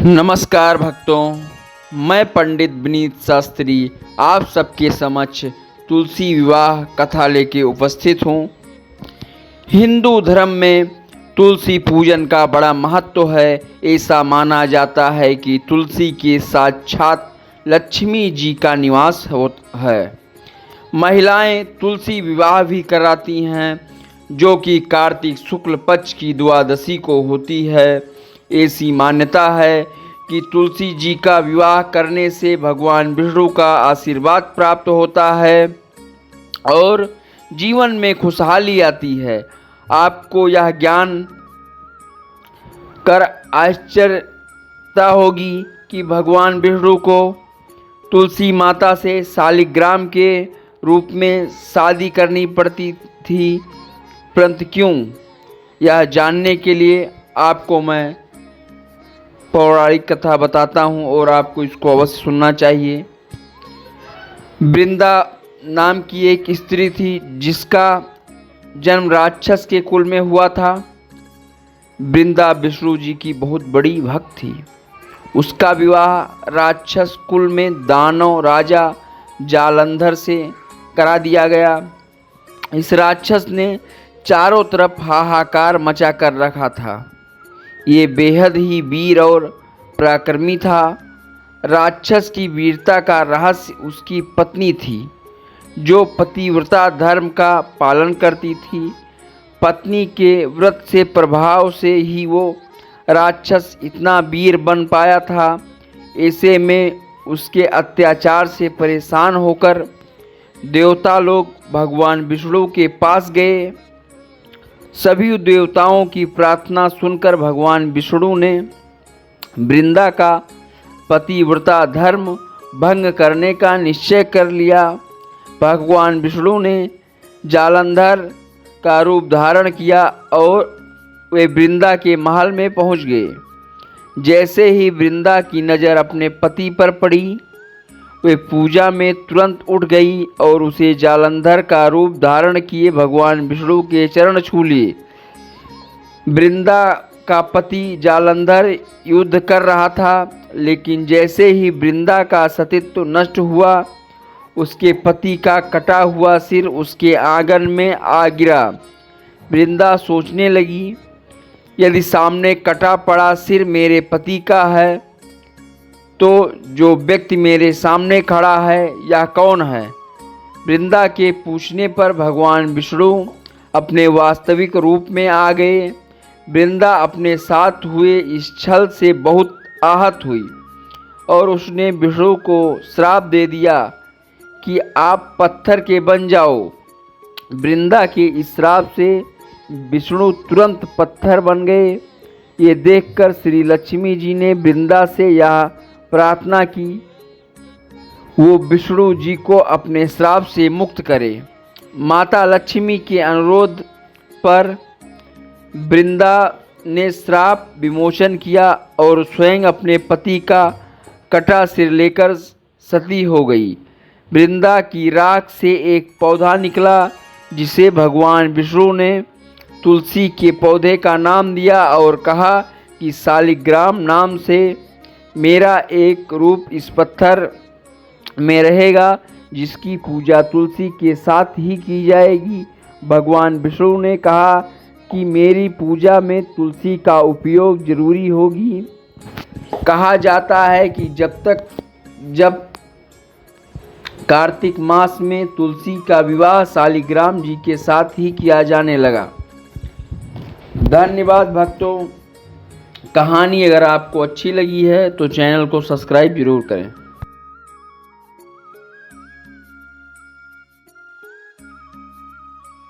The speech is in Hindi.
नमस्कार भक्तों, मैं पंडित विनीत शास्त्री आप सबके समक्ष तुलसी विवाह कथा लेके उपस्थित हूँ। हिंदू धर्म में तुलसी पूजन का बड़ा महत्व है। ऐसा माना जाता है कि तुलसी के साक्षात लक्ष्मी जी का निवास होता है। महिलाएं तुलसी विवाह भी कराती हैं, जो कि कार्तिक शुक्ल पक्ष की द्वादशी को होती है। ऐसी मान्यता है कि तुलसी जी का विवाह करने से भगवान विष्णु का आशीर्वाद प्राप्त होता है और जीवन में खुशहाली आती है। आपको यह ज्ञान कर आश्चर्यता होगी कि भगवान विष्णु को तुलसी माता से शालिग्राम के रूप में शादी करनी पड़ती थी, परंतु क्यों? यह जानने के लिए आपको मैं पौराणिक कथा बताता हूँ और आपको इसको अवश्य सुनना चाहिए। वृंदा नाम की एक स्त्री थी, जिसका जन्म राक्षस के कुल में हुआ था। वृंदा विष्णु जी की बहुत बड़ी भक्त थी। उसका विवाह राक्षस कुल में दानव राजा जालंधर से करा दिया गया। इस राक्षस ने चारों तरफ हाहाकार मचा कर रखा था। ये बेहद ही वीर और पराक्रमी था। राक्षस की वीरता का रहस्य उसकी पत्नी थी, जो पतिव्रता धर्म का पालन करती थी। पत्नी के व्रत से प्रभाव से ही वो राक्षस इतना वीर बन पाया था। ऐसे में उसके अत्याचार से परेशान होकर देवता लोग भगवान विष्णु के पास गए। सभी देवताओं की प्रार्थना सुनकर भगवान विष्णु ने वृंदा का पतिव्रता धर्म भंग करने का निश्चय कर लिया। भगवान विष्णु ने जालंधर का रूप धारण किया और वे वृंदा के महल में पहुंच गए। जैसे ही वृंदा की नज़र अपने पति पर पड़ी, वे पूजा में तुरंत उठ गई और उसे जालंधर का रूप धारण किए भगवान विष्णु के चरण छू लिए। वृंदा का पति जालंधर युद्ध कर रहा था, लेकिन जैसे ही वृंदा का सतीत्व नष्ट हुआ, उसके पति का कटा हुआ सिर उसके आंगन में आ गिरा। वृंदा सोचने लगी, यदि सामने कटा पड़ा सिर मेरे पति का है, तो जो व्यक्ति मेरे सामने खड़ा है यह कौन है? वृंदा के पूछने पर भगवान विष्णु अपने वास्तविक रूप में आ गए। वृंदा अपने साथ हुए इस छल से बहुत आहत हुई और उसने विष्णु को श्राप दे दिया कि आप पत्थर के बन जाओ। वृंदा के इस श्राप से विष्णु तुरंत पत्थर बन गए। ये देखकर श्री लक्ष्मी जी ने वृंदा से यह प्रार्थना की, वो विष्णु जी को अपने श्राप से मुक्त करे। माता लक्ष्मी के अनुरोध पर वृंदा ने श्राप विमोचन किया और स्वयं अपने पति का कटा सिर लेकर सती हो गई। वृंदा की राख से एक पौधा निकला, जिसे भगवान विष्णु ने तुलसी के पौधे का नाम दिया और कहा कि शालिग्राम नाम से मेरा एक रूप इस पत्थर में रहेगा, जिसकी पूजा तुलसी के साथ ही की जाएगी। भगवान विष्णु ने कहा कि मेरी पूजा में तुलसी का उपयोग जरूरी होगी। कहा जाता है कि जब कार्तिक मास में तुलसी का विवाह शालिग्राम जी के साथ ही किया जाने लगा। धन्यवाद भक्तों। कहानी अगर आपको अच्छी लगी है तो चैनल को सब्सक्राइब जरूर करें।